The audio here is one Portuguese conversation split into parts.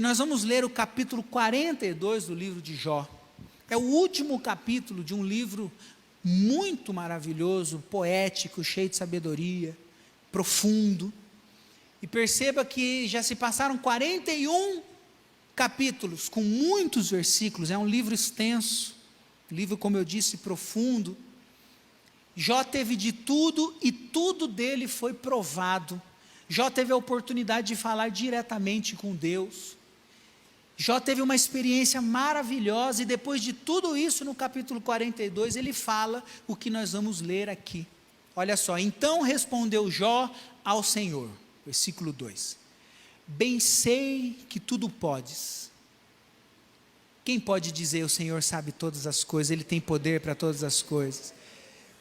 nós vamos ler o capítulo 42 do livro de Jó. É o último capítulo de um livro muito maravilhoso, poético, cheio de sabedoria, profundo. E perceba que já se passaram 41 capítulos, com muitos versículos. É um livro extenso, livro, como eu disse, profundo. Jó teve de tudo e tudo dele foi provado. Jó teve a oportunidade de falar diretamente com Deus. Jó teve uma experiência maravilhosa, e depois de tudo isso, no capítulo 42, ele fala o que nós vamos ler aqui. Olha só: então respondeu Jó ao Senhor, versículo 2: bem sei que tudo podes. Quem pode dizer o Senhor sabe todas as coisas, Ele tem poder para todas as coisas?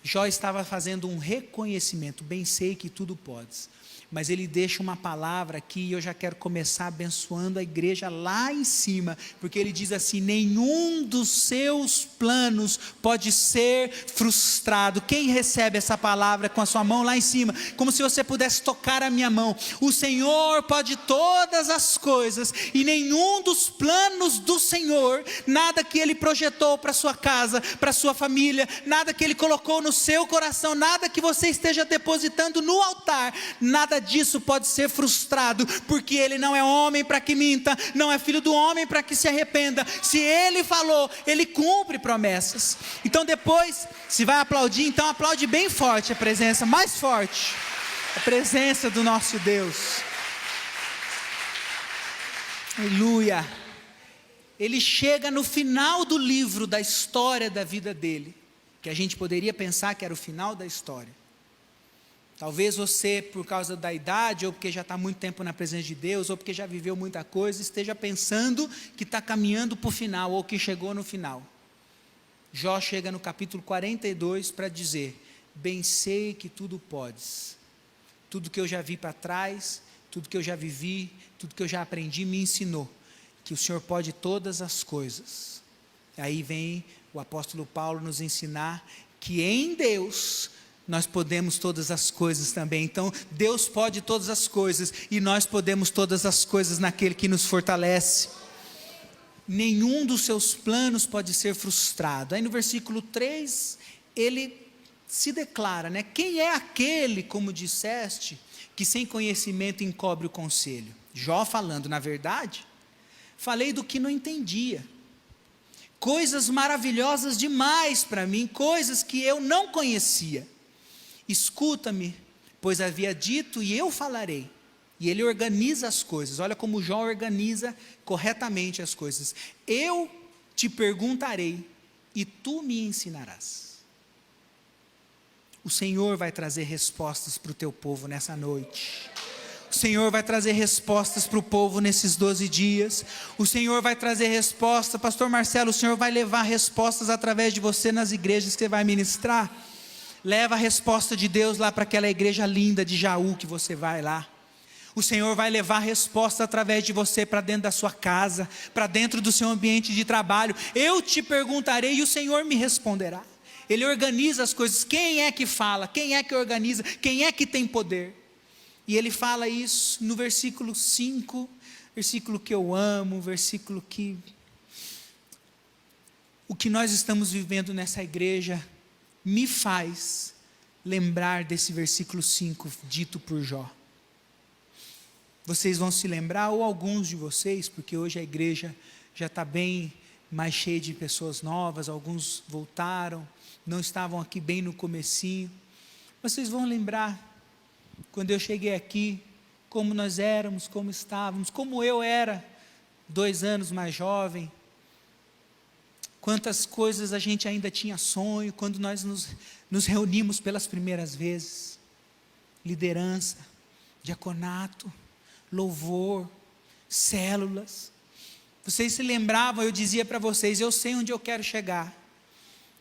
Jó estava fazendo um reconhecimento: bem sei que tudo podes. Mas ele deixa uma palavra aqui, e eu já quero começar abençoando a igreja lá em cima, porque ele diz assim: nenhum dos seus planos pode ser frustrado. Quem recebe essa palavra com a sua mão lá em cima, como se você pudesse tocar a minha mão? O Senhor pode todas as coisas, e nenhum dos planos do Senhor, nada que Ele projetou para a sua casa, para a sua família, nada que Ele colocou no seu coração, nada que você esteja depositando no altar, nada disso pode ser frustrado, porque Ele não é homem para que minta, não é filho do homem para que se arrependa. Se Ele falou, Ele cumpre promessas. Então depois, se vai aplaudir, então aplaude bem forte a presença, mais forte, a presença do nosso Deus. Aleluia. Ele chega no final do livro da história da vida dele, que a gente poderia pensar que era o final da história. Talvez você, por causa da idade, ou porque já está muito tempo na presença de Deus, ou porque já viveu muita coisa, esteja pensando que está caminhando para o final, ou que chegou no final. Jó chega no capítulo 42 para dizer: bem sei que tudo podes. Tudo que eu já vi para trás, tudo que eu já vivi, tudo que eu já aprendi me ensinou que o Senhor pode todas as coisas. Aí vem o apóstolo Paulo nos ensinar que em Deus nós podemos todas as coisas também. Então Deus pode todas as coisas, e nós podemos todas as coisas naquele que nos fortalece. Nenhum dos seus planos pode ser frustrado. Aí no versículo 3, ele se declara, né? Quem é aquele, como disseste, que sem conhecimento encobre o conselho? Jó falando: na verdade, falei do que não entendia, coisas maravilhosas demais para mim, coisas que eu não conhecia. Escuta-me, pois havia dito, e eu falarei. E ele organiza as coisas. Olha como Jó organiza corretamente as coisas. Eu te perguntarei, e tu me ensinarás. O Senhor vai trazer respostas para o teu povo nessa noite. O Senhor vai trazer respostas para o povo nesses 12 dias. O Senhor vai trazer resposta. Pastor Marcelo, o Senhor vai levar respostas através de você nas igrejas que você vai ministrar. Leva a resposta de Deus lá para aquela igreja linda de Jaú que você vai lá. O Senhor vai levar a resposta através de você para dentro da sua casa, para dentro do seu ambiente de trabalho. Eu te perguntarei e o Senhor me responderá. Ele organiza as coisas. Quem é que fala? Quem é que organiza? Quem é que tem poder? E ele fala isso no versículo 5, versículo que eu amo, versículo que... O que nós estamos vivendo nessa igreja me faz lembrar desse versículo 5 dito por Jó. Vocês vão se lembrar, ou alguns de vocês, porque hoje a igreja já está bem mais cheia de pessoas novas, alguns voltaram, não estavam aqui bem no comecinho. Vocês vão lembrar, quando eu cheguei aqui, como nós éramos, como estávamos, como eu era 2 anos mais jovem, quantas coisas a gente ainda tinha sonho, quando nós nos reunimos pelas primeiras vezes. Liderança, diaconato, louvor, células. Vocês se lembravam, eu dizia para vocês: eu sei onde eu quero chegar,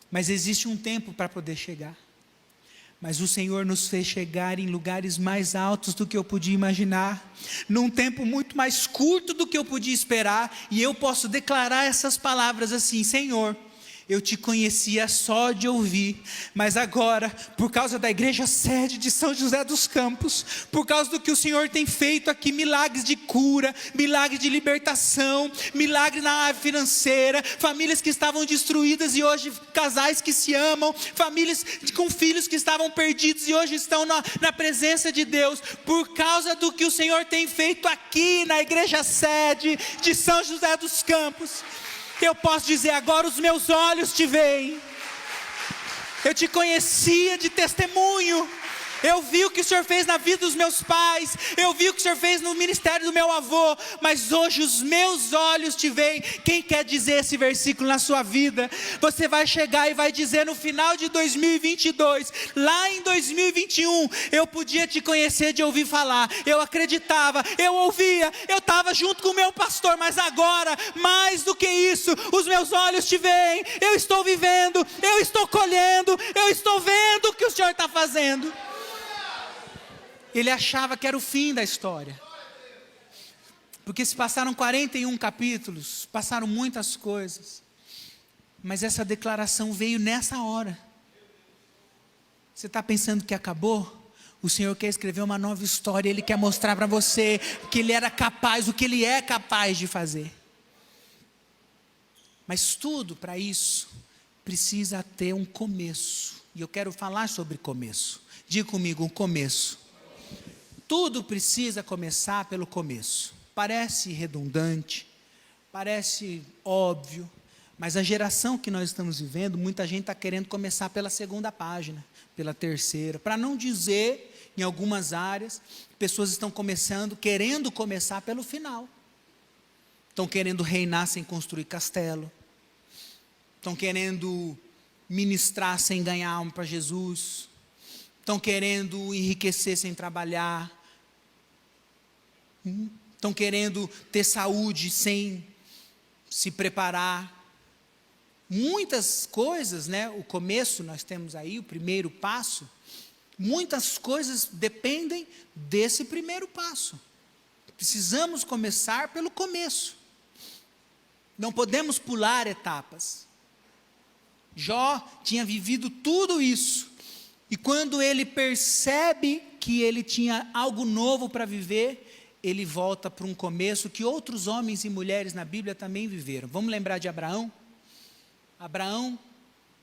mas existe um tempo para poder chegar. Mas o Senhor nos fez chegar em lugares mais altos do que eu podia imaginar, num tempo muito mais curto do que eu podia esperar, e eu posso declarar essas palavras assim: Senhor, Eu te conhecia só de ouvir, mas agora, por causa da igreja sede de São José dos Campos, por causa do que o Senhor tem feito aqui, milagres de cura, milagres de libertação, milagre na área financeira, famílias que estavam destruídas e hoje casais que se amam, famílias com filhos que estavam perdidos e hoje estão na presença de Deus, por causa do que o Senhor tem feito aqui na igreja sede de São José dos Campos. Eu posso dizer agora, os meus olhos te veem. Eu te conhecia de testemunho. Eu vi o que o Senhor fez na vida dos meus pais. Eu vi o que o Senhor fez no ministério do meu avô. Mas hoje os meus olhos te veem. Quem quer dizer esse versículo na sua vida? Você vai chegar e vai dizer no final de 2022, lá em 2021, eu podia te conhecer de ouvir falar. Eu acreditava, eu ouvia, eu estava junto com o meu pastor. Mas agora, mais do que isso, os meus olhos te veem. Eu estou vivendo, eu estou colhendo, eu estou vendo o que o Senhor está fazendo. Ele achava que era o fim da história, porque se passaram 41 capítulos, passaram muitas coisas, mas essa declaração veio nessa hora. Você está pensando que acabou? O Senhor quer escrever uma nova história, Ele quer mostrar para você que Ele era capaz, o que Ele é capaz de fazer. Mas tudo para isso precisa ter um começo, e eu quero falar sobre começo. Diga comigo, um começo. Tudo precisa começar pelo começo. Parece redundante, parece óbvio, mas a geração que nós estamos vivendo, muita gente está querendo começar pela segunda página, pela terceira, para não dizer, em algumas áreas, pessoas estão querendo começar pelo final. Estão querendo reinar sem construir castelo, estão querendo ministrar sem ganhar alma para Jesus, estão querendo enriquecer sem trabalhar, estão querendo ter saúde sem se preparar. Muitas coisas, né? O começo nós temos aí, o primeiro passo. Muitas coisas dependem desse primeiro passo. Precisamos começar pelo começo. Não podemos pular etapas. Jó tinha vivido tudo isso. E quando ele percebe que ele tinha algo novo para viver, ele volta para um começo que outros homens e mulheres na Bíblia também viveram. Vamos lembrar de Abraão? Abraão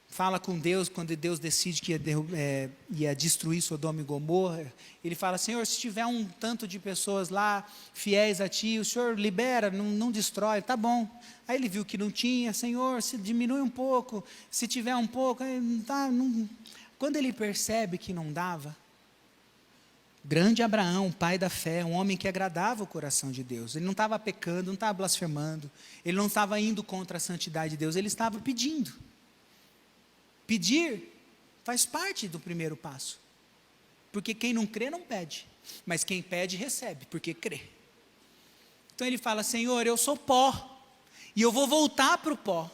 fala com Deus quando Deus decide que ia destruir Sodoma e Gomorra. Ele fala: Senhor, se tiver um tanto de pessoas lá fiéis a Ti, o Senhor libera, não destrói, tá bom. Aí ele viu que não tinha. Senhor, se diminui um pouco, se tiver um pouco, não. Quando ele percebe que não dava, grande Abraão, pai da fé, um homem que agradava o coração de Deus, ele não estava pecando, não estava blasfemando, ele não estava indo contra a santidade de Deus, ele estava pedindo. Pedir faz parte do primeiro passo, porque quem não crê não pede, mas quem pede recebe, porque crê. Então ele fala: Senhor, eu sou pó, e eu vou voltar para o pó.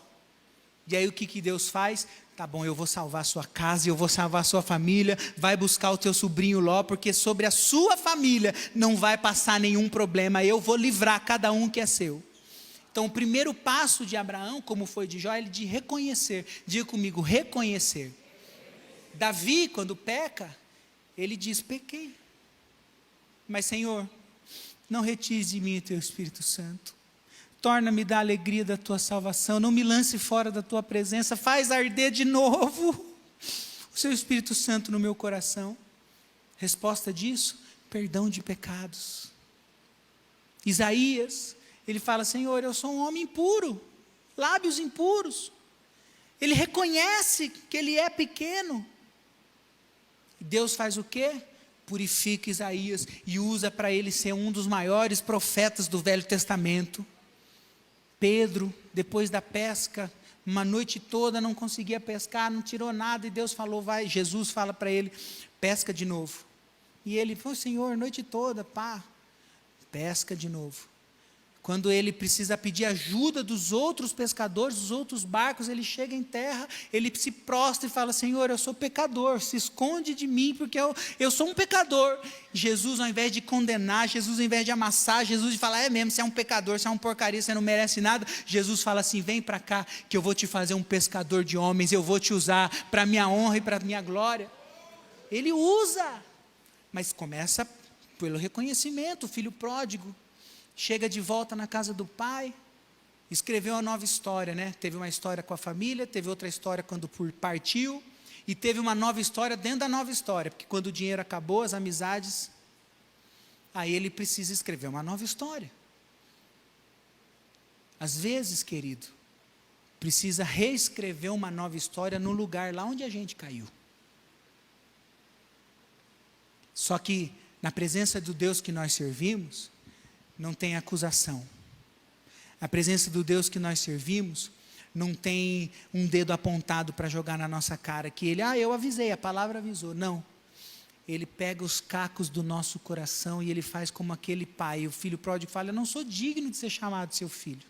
E aí o que Deus faz? Tá bom, eu vou salvar a sua casa, eu vou salvar a sua família, vai buscar o teu sobrinho Ló, porque sobre a sua família não vai passar nenhum problema, eu vou livrar cada um que é seu. Então o primeiro passo de Abraão, como foi de Jó, é de reconhecer. Diga comigo, reconhecer. Davi, quando peca, ele diz: pequei, mas Senhor, não retires de mim o teu Espírito Santo. Torna-me da alegria da tua salvação, não me lance fora da tua presença, faz arder de novo o seu Espírito Santo no meu coração. Resposta disso: perdão de pecados. Isaías, ele fala: Senhor, eu sou um homem impuro, lábios impuros. Ele reconhece que ele é pequeno. E Deus faz o quê? Purifica Isaías e usa para ele ser um dos maiores profetas do Velho Testamento. Pedro, depois da pesca, uma noite toda não conseguia pescar, não tirou nada, e Deus falou: vai, Jesus fala para ele: pesca de novo. E ele falou: Senhor, noite toda, pesca de novo. Quando ele precisa pedir ajuda dos outros pescadores, dos outros barcos, ele chega em terra, ele se prostra e fala: Senhor, eu sou pecador, se esconde de mim, porque eu sou um pecador. Jesus, ao invés de condenar, Jesus, ao invés de amassar, Jesus de falar: é mesmo, você é um pecador, você é um porcaria, você não merece nada. Jesus fala assim: vem para cá, que eu vou te fazer um pescador de homens, eu vou te usar para a minha honra e para a minha glória. Ele usa, mas começa pelo reconhecimento. O filho pródigo chega de volta na casa do pai, escreveu uma nova história, né? Teve uma história com a família, teve outra história quando partiu, e teve uma nova história dentro da nova história, porque quando o dinheiro acabou, as amizades, aí ele precisa escrever uma nova história. Às vezes, querido, precisa reescrever uma nova história no lugar lá onde a gente caiu. Só que, na presença do Deus que nós servimos, não tem acusação. A presença do Deus que nós servimos não tem um dedo apontado para jogar na nossa cara, que ele, eu avisei, a palavra avisou. Não. Ele pega os cacos do nosso coração e ele faz como aquele pai. O filho pródigo fala: eu não sou digno de ser chamado seu filho.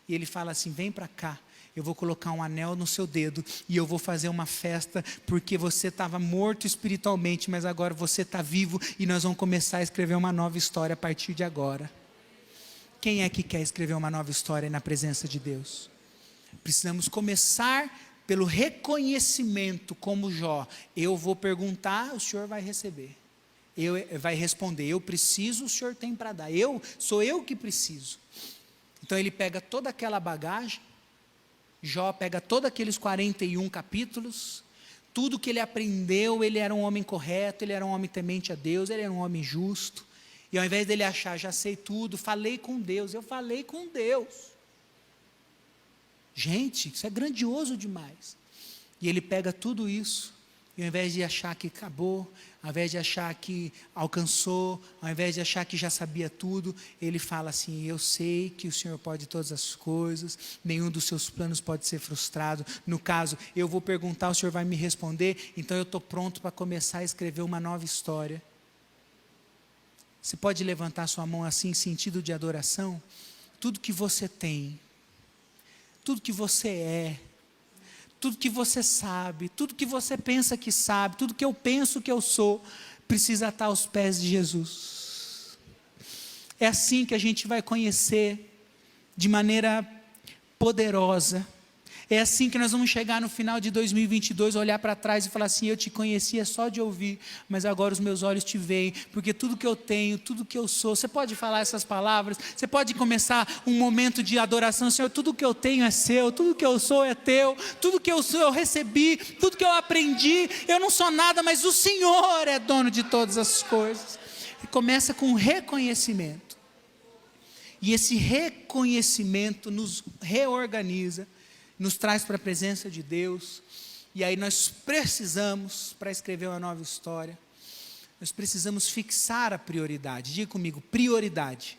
E ele fala assim: vem para cá, eu vou colocar um anel no seu dedo e eu vou fazer uma festa, porque você estava morto espiritualmente, mas agora você está vivo e nós vamos começar a escrever uma nova história a partir de agora. Quem é que quer escrever uma nova história na presença de Deus? Precisamos começar pelo reconhecimento, como Jó. Eu vou perguntar, o Senhor vai receber. Vai responder: eu preciso, o Senhor tem para dar. Sou eu que preciso. Então ele pega toda aquela bagagem, Jó pega todos aqueles 41 capítulos, tudo que ele aprendeu. Ele era um homem correto, ele era um homem temente a Deus, ele era um homem justo, e ao invés dele achar: já sei tudo, falei com Deus, eu falei com Deus. Gente, isso é grandioso demais. E ele pega tudo isso, e ao invés de achar que acabou, ao invés de achar que alcançou, ao invés de achar que já sabia tudo, ele fala assim: eu sei que o Senhor pode todas as coisas, nenhum dos seus planos pode ser frustrado. No caso, eu vou perguntar, o Senhor vai me responder, então eu estou pronto para começar a escrever uma nova história. Você pode levantar sua mão assim, em sentido de adoração? Tudo que você tem, tudo que você é, tudo que você sabe, tudo que você pensa que sabe, tudo que eu penso que eu sou, precisa estar aos pés de Jesus. É assim que a gente vai conhecer de maneira poderosa. É assim que nós vamos chegar no final de 2022, olhar para trás e falar assim: eu te conhecia só de ouvir, mas agora os meus olhos te veem, porque tudo que eu tenho, tudo que eu sou. Você pode falar essas palavras, você pode começar um momento de adoração: Senhor, tudo que eu tenho é seu, tudo que eu sou é teu, tudo que eu sou eu recebi, tudo que eu aprendi, eu não sou nada, mas o Senhor é dono de todas as coisas. E começa com reconhecimento, e esse reconhecimento nos reorganiza, nos traz para a presença de Deus. E aí nós precisamos, para escrever uma nova história, nós precisamos fixar a prioridade. Diga comigo: prioridade.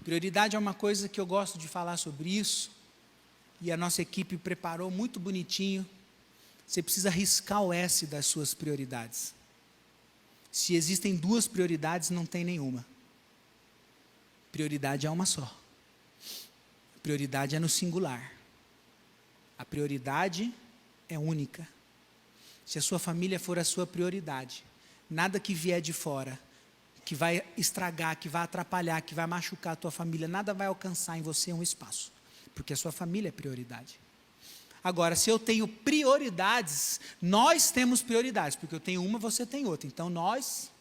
Prioridade é uma coisa que eu gosto de falar sobre isso, e a nossa equipe preparou muito bonitinho. Você precisa riscar o S das suas prioridades. Se existem duas prioridades, não tem nenhuma. Prioridade é uma só. Prioridade é no singular. A prioridade é única. Se a sua família for a sua prioridade, nada que vier de fora, que vai estragar, que vai atrapalhar, que vai machucar a tua família, nada vai alcançar em você um espaço, porque a sua família é prioridade. Agora, se eu tenho prioridades, nós temos prioridades, porque eu tenho uma, você tem outra, então nós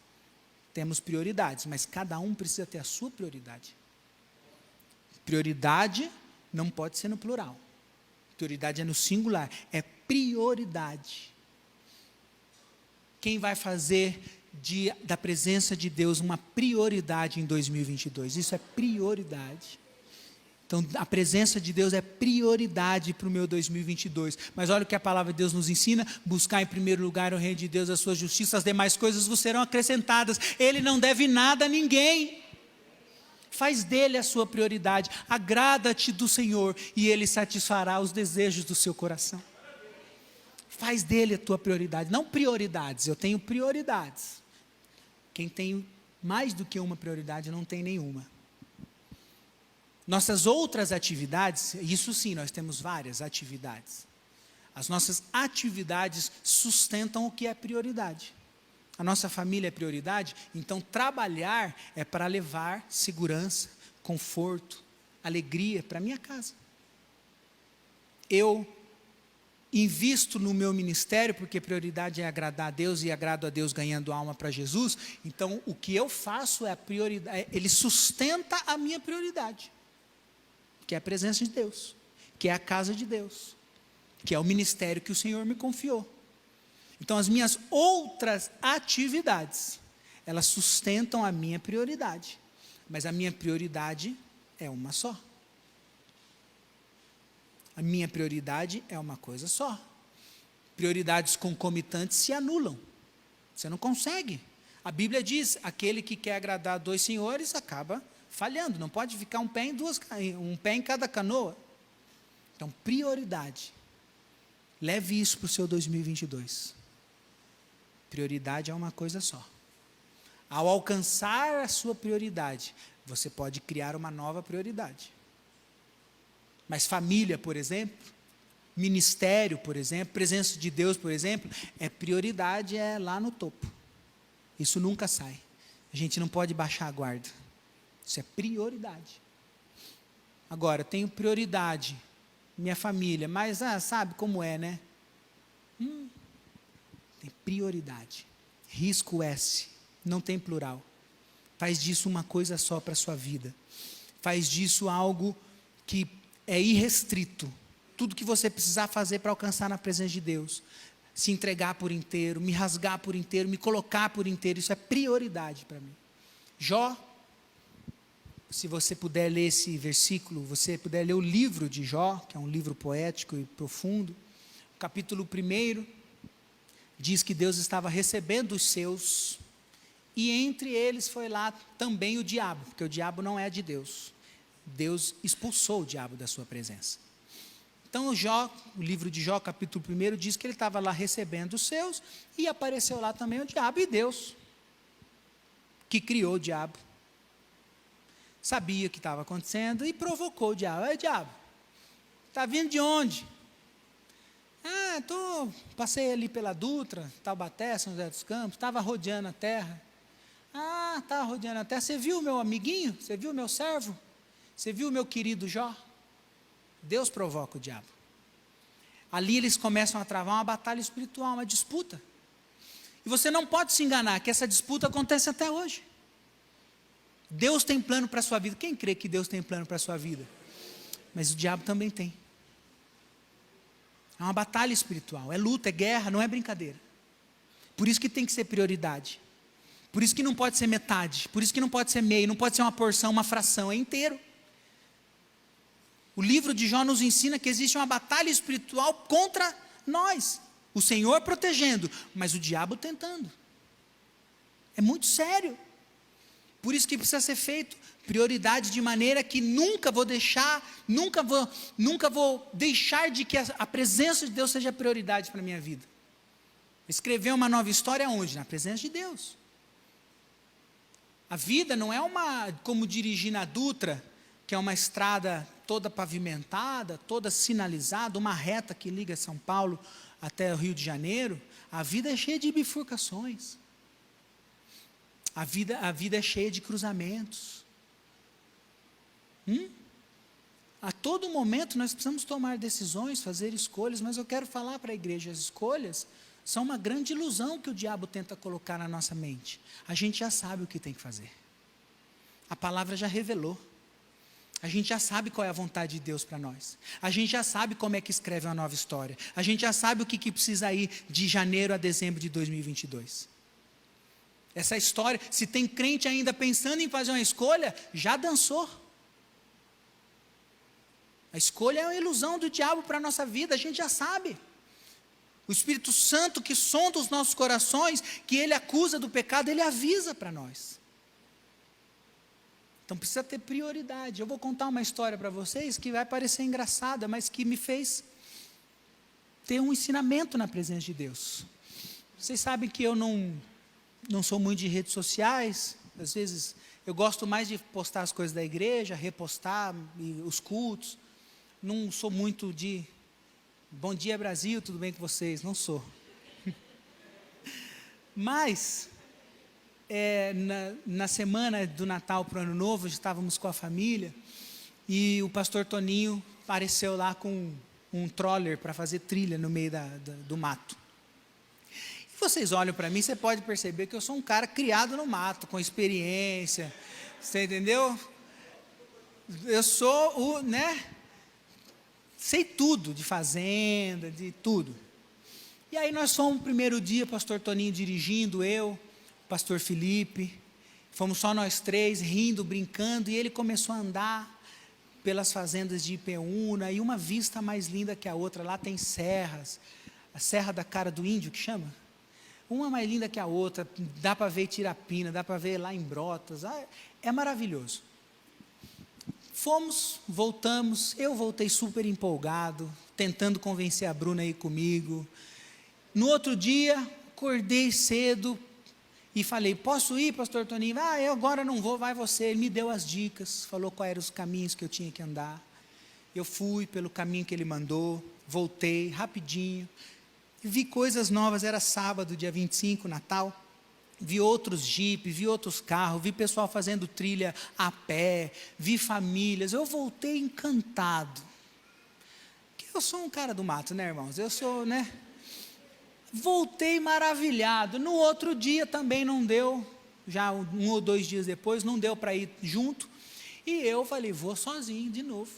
temos prioridades, mas cada um precisa ter a sua prioridade. Prioridade não pode ser no plural. Prioridade é no singular, é prioridade. Quem vai fazer da presença de Deus uma prioridade em 2022? Isso é prioridade. Então, a presença de Deus é prioridade para o meu 2022. Mas olha o que a palavra de Deus nos ensina: buscar em primeiro lugar o reino de Deus, a sua justiça, as demais coisas vos serão acrescentadas. Ele não deve nada a ninguém. Faz dele a sua prioridade, agrada-te do Senhor e Ele satisfará os desejos do seu coração. Faz dele a tua prioridade, não prioridades. Eu tenho prioridades. Quem tem mais do que uma prioridade não tem nenhuma. Nossas outras atividades, isso sim, nós temos várias atividades. As nossas atividades sustentam o que é prioridade. A nossa família é prioridade, então trabalhar é para levar segurança, conforto, alegria para a minha casa. Eu invisto no meu ministério, porque prioridade é agradar a Deus e agrado a Deus ganhando alma para Jesus. Então, o que eu faço é a prioridade, ele sustenta a minha prioridade, que é a presença de Deus, que é a casa de Deus, que é o ministério que o Senhor me confiou. Então, as minhas outras atividades, elas sustentam a minha prioridade, mas a minha prioridade é uma só. A minha prioridade é uma coisa só. Prioridades concomitantes se anulam. Você não consegue. A Bíblia diz, aquele que quer agradar a dois senhores acaba falhando. Não pode ficar um pé em cada canoa. Então, prioridade. Leve isso para o seu 2022. Prioridade é uma coisa só. Ao alcançar a sua prioridade, você pode criar uma nova prioridade. Mas família, por exemplo, ministério, por exemplo, presença de Deus, por exemplo, prioridade é lá no topo. Isso nunca sai. A gente não pode baixar a guarda. Isso é prioridade. Agora, tenho prioridade, minha família, mas sabe como é, né? Tem prioridade. Risco S, não tem plural. Faz disso uma coisa só para a sua vida. Faz disso algo que é irrestrito. Tudo que você precisar fazer para alcançar na presença de Deus. Se entregar por inteiro, me rasgar por inteiro, me colocar por inteiro. Isso é prioridade para mim. Jó, se você puder ler esse versículo, você puder ler o livro de Jó, que é um livro poético e profundo. O capítulo 1 diz que Deus estava recebendo os seus, e entre eles foi lá também o diabo, porque o diabo não é de Deus. Deus expulsou o diabo da sua presença. Então o livro de Jó, capítulo 1, diz que ele estava lá recebendo os seus, e apareceu lá também o diabo, e Deus, que criou o diabo, sabia o que estava acontecendo, e provocou o diabo. Diabo, está vindo de onde? Passei ali pela Dutra, Taubaté, São José dos Campos, estava rodeando a terra. Estava rodeando a terra, você viu o meu amiguinho? Você viu o meu servo? Você viu o meu querido Jó? Deus provoca o diabo. Ali eles começam a travar uma batalha espiritual, uma disputa. E você não pode se enganar, que essa disputa acontece até hoje. Deus tem plano para a sua vida. Quem crê que Deus tem plano para a sua vida? Mas o diabo também tem. É uma batalha espiritual, é luta, é guerra, não é brincadeira. Por isso que tem que ser prioridade. Por isso que não pode ser metade, por isso que não pode ser meio, não pode ser uma porção, uma fração, é inteiro. O livro de Jó nos ensina que existe uma batalha espiritual contra nós. O Senhor protegendo, mas o diabo tentando. É muito sério. Por isso que precisa ser feito prioridade, de maneira que nunca vou deixar de que a presença de Deus seja prioridade para a minha vida. Escrever uma nova história onde? Na presença de Deus. A vida não é como dirigir na Dutra, que é uma estrada toda pavimentada, toda sinalizada, uma reta que liga São Paulo até o Rio de Janeiro. A vida é cheia de bifurcações. A vida é cheia de cruzamentos. A todo momento nós precisamos tomar decisões, fazer escolhas, mas eu quero falar para a igreja, as escolhas são uma grande ilusão que o diabo tenta colocar na nossa mente. A gente já sabe o que tem que fazer. A palavra já revelou. A gente já sabe qual é a vontade de Deus para nós. A gente já sabe como é que escreve uma nova história. A gente já sabe o que precisa ir de janeiro a dezembro de 2022. Essa história, se tem crente ainda pensando em fazer uma escolha, já dançou. A escolha é uma ilusão do diabo para a nossa vida, a gente já sabe. O Espírito Santo que sonda os nossos corações, que ele acusa do pecado, ele avisa para nós. Então precisa ter prioridade. Eu vou contar uma história para vocês que vai parecer engraçada, mas que me fez ter um ensinamento na presença de Deus. Vocês sabem que eu não sou muito de redes sociais, às vezes Eu gosto mais de postar as coisas da igreja, repostar os cultos. Não sou muito de bom dia Brasil, tudo bem com vocês? Não sou. Mas, na semana do Natal para o Ano Novo, estávamos com a família e o pastor Toninho apareceu lá com um troller para fazer trilha no meio do mato. E vocês olham para mim, você pode perceber que eu sou um cara criado no mato, com experiência, você entendeu? Eu sou sei tudo de fazenda, de tudo. E aí nós fomos no primeiro dia, pastor Toninho dirigindo, eu, pastor Felipe, fomos só nós três, rindo, brincando, e ele começou a andar pelas fazendas de Ipeúna, e uma vista mais linda que a outra, lá tem serras, a Serra da Cara do Índio, que chama? Uma mais linda que a outra, dá para ver Tirapina, dá para ver lá em Brotas, é maravilhoso. Fomos, voltamos, eu voltei super empolgado, tentando convencer a Bruna a ir comigo. No outro dia, acordei cedo e falei, posso ir, pastor Toninho? Eu agora não vou, vai você. Ele me deu as dicas, falou quais eram os caminhos que eu tinha que andar. Eu fui pelo caminho que ele mandou, voltei rapidinho, vi coisas novas, era sábado, dia 25, Natal. Vi outros jipes, vi outros carros, vi pessoal fazendo trilha a pé, vi famílias, eu voltei encantado. Porque eu sou um cara do mato, né, irmãos? Eu sou, Voltei maravilhado. No outro dia também não deu, já 1 ou 2 dias depois, não deu para ir junto. E eu falei, vou sozinho de novo.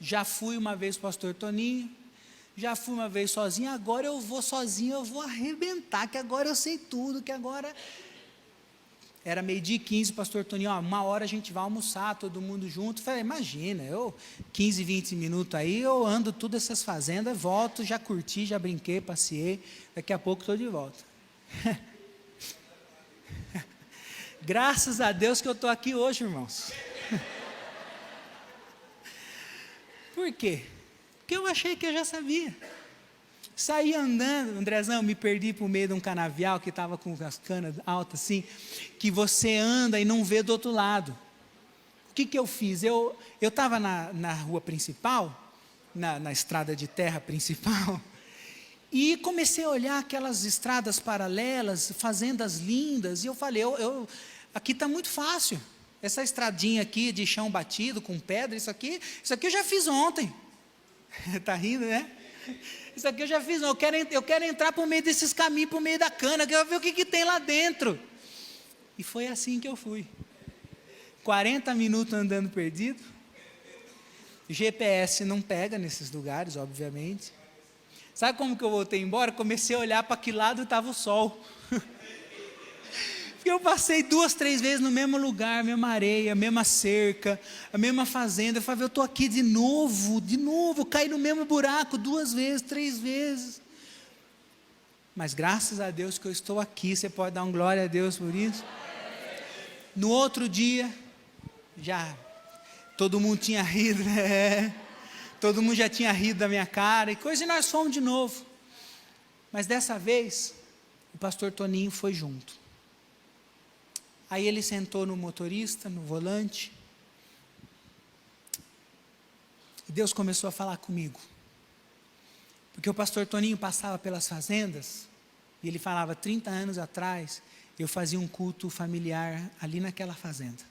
Já fui uma vez pastor Toninho, já fui uma vez sozinho, agora eu vou sozinho, eu vou arrebentar, que agora eu sei tudo, que agora... Era 12h15, pastor Toninho, 1h a gente vai almoçar, todo mundo junto. Falei, imagina, 15, 20 minutos aí, eu ando todas essas fazendas, volto, já curti, já brinquei, passeei, daqui a pouco estou de volta. Graças a Deus que eu estou aqui hoje, irmãos. Por quê? Porque eu achei que eu já sabia. Saí andando, Andrezão, me perdi por meio de um canavial que estava com as canas altas assim, que você anda e não vê do outro lado. O que eu fiz? Eu estava na rua principal, na estrada de terra principal, e comecei a olhar aquelas estradas paralelas, fazendas lindas, e eu falei, aqui está muito fácil, essa estradinha aqui de chão batido, com pedra, isso aqui eu já fiz ontem. Está rindo, né? Isso aqui eu já fiz, eu quero entrar por meio desses caminhos, por meio da cana, eu quero ver o que tem lá dentro. E foi assim que eu fui. 40 minutos andando perdido. GPS não pega nesses lugares, obviamente. Sabe como que eu voltei embora? Comecei a olhar para que lado estava o sol. Porque eu passei 2, 3 vezes no mesmo lugar, mesma areia, mesma cerca, a mesma fazenda. Eu falei, eu estou aqui de novo, caí no mesmo buraco 2 vezes, 3 vezes. Mas graças a Deus que eu estou aqui, você pode dar um glória a Deus por isso? No outro dia, já todo mundo tinha rido, todo mundo já tinha rido da minha cara, e nós fomos de novo. Mas dessa vez, o pastor Toninho foi junto. Aí ele sentou no motorista, no volante, e Deus começou a falar comigo, porque o pastor Toninho passava pelas fazendas, e ele falava, 30 anos atrás, eu fazia um culto familiar ali naquela fazenda.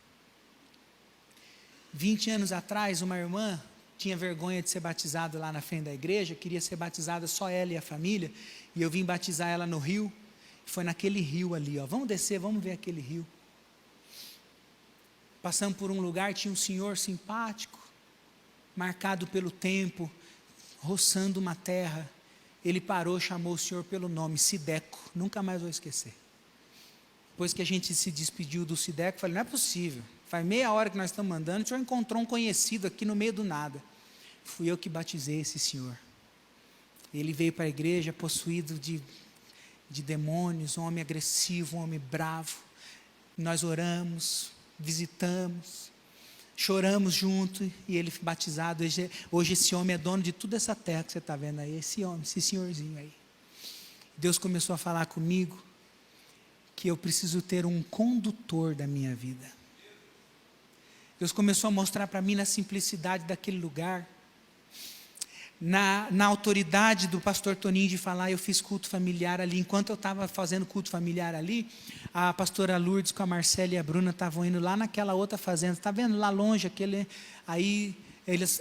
20 anos atrás, uma irmã tinha vergonha de ser batizada lá na frente da igreja, queria ser batizada só ela e a família, e eu vim batizar ela no rio, foi naquele rio ali, vamos descer, vamos ver aquele rio. Passamos por um lugar, tinha um senhor simpático, marcado pelo tempo, roçando uma terra. Ele parou, chamou o senhor pelo nome, Sideco, nunca mais vou esquecer. Depois que a gente se despediu do Sideco, falei, não é possível, faz meia hora que nós estamos andando, o senhor encontrou um conhecido aqui no meio do nada. Fui eu que batizei esse senhor. Ele veio para a igreja possuído de demônios, um homem agressivo, um homem bravo. Nós oramos, visitamos, choramos junto, e ele foi batizado. Hoje esse homem é dono de toda essa terra que você está vendo aí, esse homem, esse senhorzinho aí. Deus começou a falar comigo, que eu preciso ter um condutor da minha vida. Deus começou a mostrar para mim na simplicidade daquele lugar, na autoridade do pastor Toninho de falar. Eu fiz culto familiar ali. Enquanto eu estava fazendo culto familiar ali, a pastora Lourdes com a Marcela e a Bruna estavam indo lá naquela outra fazenda. Está vendo lá longe aquele? Aí eles,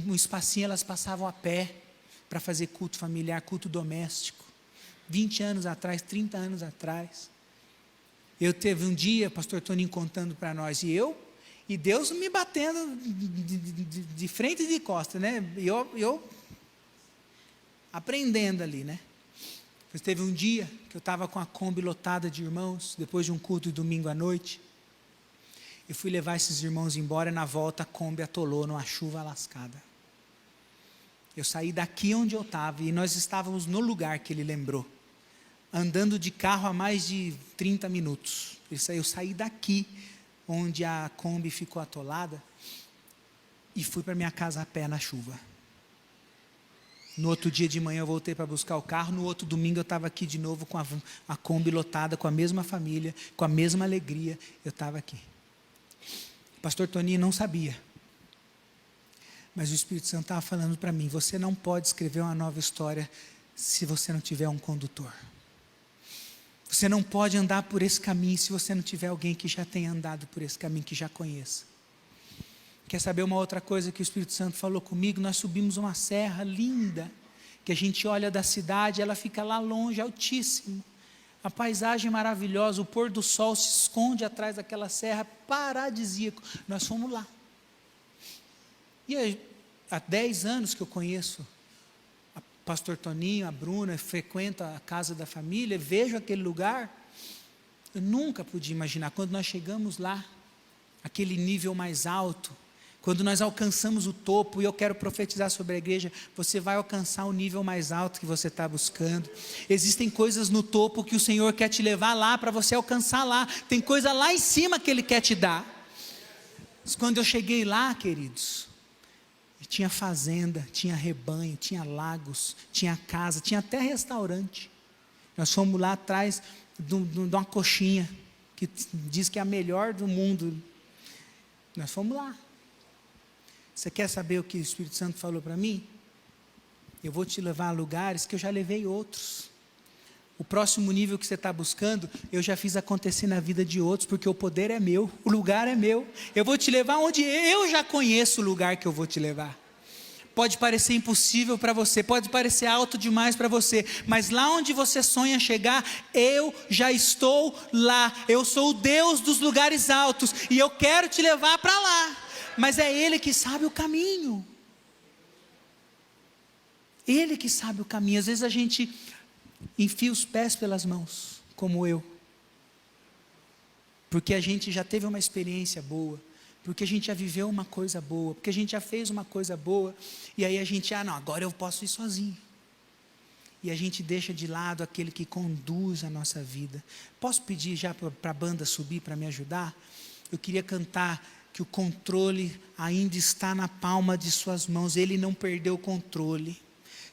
um espacinho, elas passavam a pé para fazer culto familiar, culto doméstico. 20 anos atrás, 30 anos atrás. Eu teve um dia, pastor Toninho contando para nós, e Deus me batendo de frente e de costas, né? Eu aprendendo ali, né? Pois teve um dia que eu estava com a Kombi lotada de irmãos, depois de um culto de domingo à noite. Eu fui levar esses irmãos embora, e na volta a Kombi atolou numa chuva lascada. Eu saí daqui onde eu estava, e nós estávamos no lugar que ele lembrou, andando de carro a mais de 30 minutos. Eu saí daqui, onde a Kombi ficou atolada, e fui para minha casa a pé na chuva. No outro dia de manhã eu voltei para buscar o carro. No outro domingo eu estava aqui de novo com a Kombi lotada, com a mesma família, com a mesma alegria. Eu estava aqui. O pastor Toninho não sabia, mas o Espírito Santo estava falando para mim: você não pode escrever uma nova história se você não tiver um condutor. Você não pode andar por esse caminho se você não tiver alguém que já tenha andado por esse caminho, que já conheça. Quer saber uma outra coisa que o Espírito Santo falou comigo? Nós subimos uma serra linda, que a gente olha da cidade, ela fica lá longe, altíssimo. A paisagem maravilhosa, o pôr do sol se esconde atrás daquela serra, paradisíaco. Nós fomos lá. E há 10 anos que eu conheço pastor Toninho, a Bruna, frequento a casa da família, vejo aquele lugar. Eu nunca podia imaginar, quando nós chegamos lá, aquele nível mais alto, quando nós alcançamos o topo, e eu quero profetizar sobre a igreja, você vai alcançar o nível mais alto que você está buscando. Existem coisas no topo que o Senhor quer te levar lá, para você alcançar lá. Tem coisa lá em cima que Ele quer te dar. Mas quando eu cheguei lá, queridos, tinha fazenda, tinha rebanho, tinha lagos, tinha casa, tinha até restaurante. Nós fomos lá atrás de uma coxinha, que diz que é a melhor do mundo. Nós fomos lá. Você quer saber o que o Espírito Santo falou para mim? Eu vou te levar a lugares que eu já levei outros. O próximo nível que você está buscando, eu já fiz acontecer na vida de outros, porque o poder é meu, o lugar é meu. Eu vou te levar onde eu já conheço o lugar que eu vou te levar. Pode parecer impossível para você, pode parecer alto demais para você, mas lá onde você sonha chegar, eu já estou lá. Eu sou o Deus dos lugares altos, e eu quero te levar para lá, mas é Ele que sabe o caminho. Ele que sabe o caminho. Às vezes a gente enfia os pés pelas mãos, como eu, porque a gente já teve uma experiência boa, porque a gente já viveu uma coisa boa, porque a gente já fez uma coisa boa, e aí a gente, não, agora eu posso ir sozinho, e a gente deixa de lado aquele que conduz a nossa vida. Posso pedir já para a banda subir para me ajudar? Eu queria cantar que o controle ainda está na palma de suas mãos. Ele não perdeu o controle.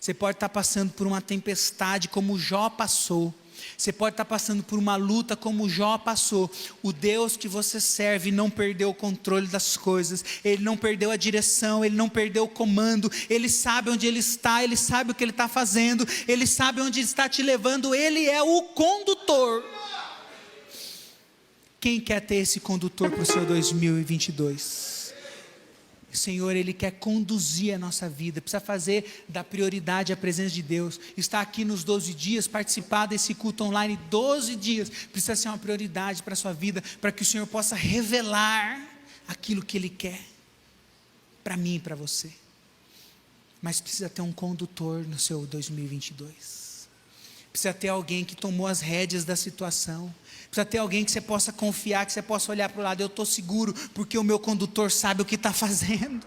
Você pode estar passando por uma tempestade como Jó passou. Você pode estar passando por uma luta como Jó passou. O Deus que você serve não perdeu o controle das coisas. Ele não perdeu a direção, Ele não perdeu o comando. Ele sabe onde Ele está, Ele sabe o que Ele está fazendo, Ele sabe onde Ele está te levando. Ele é o condutor. Quem quer ter esse condutor para o seu 2022? O Senhor, Ele quer conduzir a nossa vida, precisa fazer da prioridade a presença de Deus. Estar aqui nos 12 dias, participar desse culto online 12 dias, precisa ser uma prioridade para a sua vida, para que o Senhor possa revelar aquilo que Ele quer, para mim e para você. Mas precisa ter um condutor no seu 2022, precisa ter alguém que tomou as rédeas da situação, precisa ter alguém que você possa confiar, que você possa olhar para o lado. Eu estou seguro, porque o meu condutor sabe o que está fazendo.